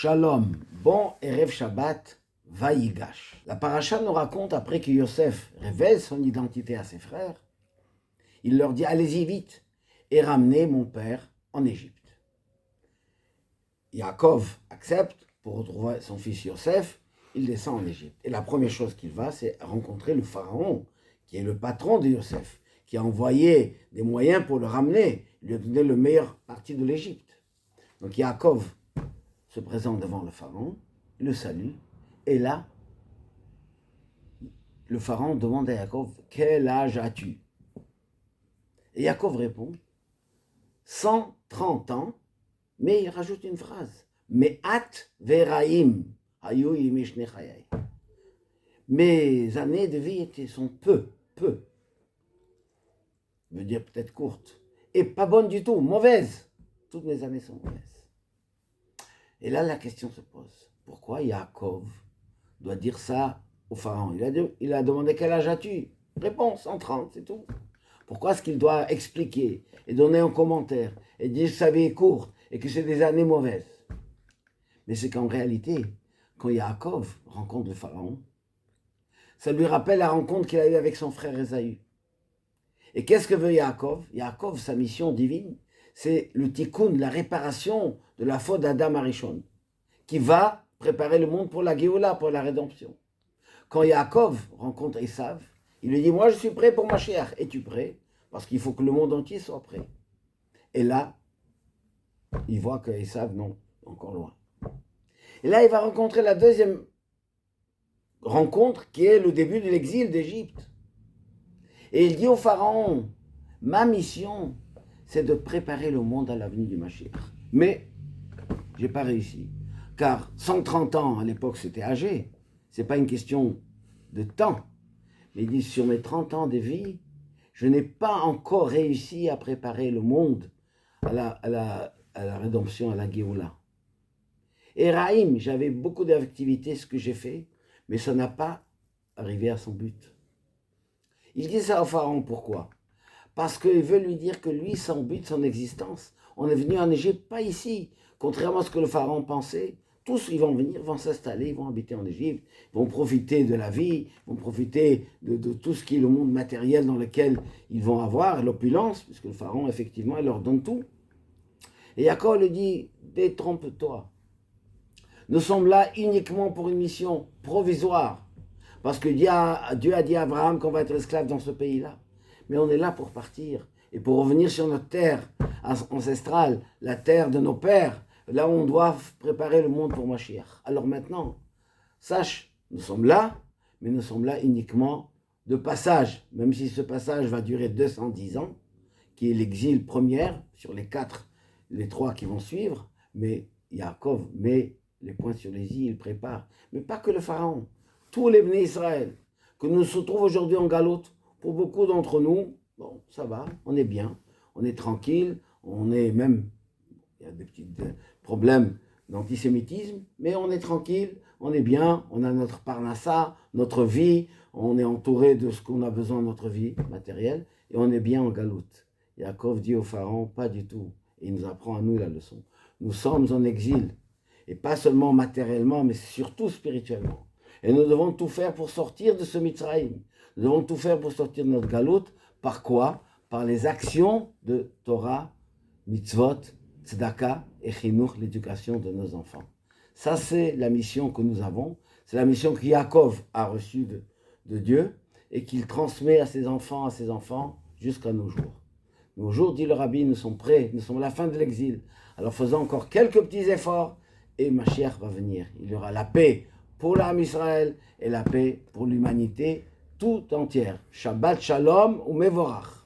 Shalom, bon Erev Shabbat, Vayigash. La paracha nous raconte, après que Yosef révèle son identité à ses frères, il leur dit, allez-y vite et ramenez mon père en Égypte. Yaakov accepte pour retrouver son fils Yosef, il descend en Égypte. Et la première chose qu'il va, c'est rencontrer le pharaon, qui est le patron de Yosef, qui a envoyé des moyens pour le ramener, lui a donné le meilleur parti de l'Égypte. Donc Yaakov se présente devant le pharaon, le salue, et là, le pharaon demande à Yaakov, quel âge as-tu? Et Yaakov répond, 130 ans, mais il rajoute une phrase, Me'at veraim, hayu yimishne chayai. Mes années de vie sont peu. Veut dire peut-être courtes, et pas bonnes du tout, mauvaises. Toutes mes années sont mauvaises. Et là, la question se pose. Pourquoi Yaakov doit dire ça au pharaon? Il a demandé quel âge as-tu? Réponse, 130, c'est tout. Pourquoi est-ce qu'il doit expliquer et donner un commentaire et dire que sa vie est courte et que c'est des années mauvaises? Mais c'est qu'en réalité, quand Yaakov rencontre le pharaon, ça lui rappelle la rencontre qu'il a eue avec son frère Ésaü. Et qu'est-ce que veut Yaakov? Yaakov, sa mission divine, c'est le tikkun, la réparation de la faute d'Adam Arishon, qui va préparer le monde pour la Géoula, pour la rédemption. Quand Yaakov rencontre Esav, il lui dit, moi je suis prêt pour Mashiach. Es-tu prêt? Parce qu'il faut que le monde entier soit prêt. Et là, il voit que Esav, non, encore loin. Et là, il va rencontrer la deuxième rencontre, qui est le début de l'exil d'Égypte. Et il dit au pharaon, ma mission, c'est de préparer le monde à la venue du Mashiach. Mais, je n'ai pas réussi. Car 130 ans, à l'époque, c'était âgé. Ce n'est pas une question de temps. Mais il dit, sur mes 30 ans de vie, je n'ai pas encore réussi à préparer le monde à la rédemption, à la Géoula. Et Raïm, j'avais beaucoup d'activités, ce que j'ai fait, mais ça n'a pas arrivé à son but. Il dit ça au pharaon, pourquoi? Parce qu'il veut lui dire que lui, son but, son existence, on est venu en Égypte, pas ici. Contrairement à ce que le pharaon pensait, tous ils vont venir, vont s'installer, ils vont habiter en Égypte, vont profiter de la vie, vont profiter de tout ce qui est le monde matériel dans lequel ils vont avoir, l'opulence, puisque le pharaon, effectivement, il leur donne tout. Et Yaakov lui dit, détrompe-toi. Nous sommes là uniquement pour une mission provisoire, parce que Dieu a dit à Abraham qu'on va être esclave dans ce pays-là. Mais on est là pour partir et pour revenir sur notre terre ancestrale, la terre de nos pères, là où on doit préparer le monde pour Mashiach. Alors maintenant, sache, nous sommes là, mais nous sommes là uniquement de passage, même si ce passage va durer 210 ans, qui est l'exil première, sur les trois qui vont suivre, mais Yaakov met les points sur les i, il prépare. Mais pas que le pharaon, tous les Bnei Israël, que nous se trouvons aujourd'hui en galoute, pour beaucoup d'entre nous, bon, ça va, on est bien, on est tranquille, on est même, il y a des petits problèmes d'antisémitisme, mais on est tranquille, on est bien, on a notre parnassa, notre vie, on est entouré de ce qu'on a besoin de notre vie matérielle, et on est bien en galoute. Yaakov dit au pharaon, pas du tout, et il nous apprend à nous la leçon. Nous sommes en exil, et pas seulement matériellement, mais surtout spirituellement. Et nous devons tout faire pour sortir de ce Mitzraïm. Nous devons tout faire pour sortir de notre galoute. Par quoi? Par les actions de Torah, mitzvot, tzedaka et chinuch, l'éducation de nos enfants. Ça, c'est la mission que nous avons. C'est la mission que Yaakov a reçue de Dieu et qu'il transmet à ses enfants jusqu'à nos jours. Nos jours, dit le Rabbi, nous sommes prêts, nous sommes à la fin de l'exil. Alors faisons encore quelques petits efforts et Mashiach va venir. Il y aura la paix pour l'âme Israël et la paix pour l'humanité tout entière. Shabbat Shalom ou Mevorach.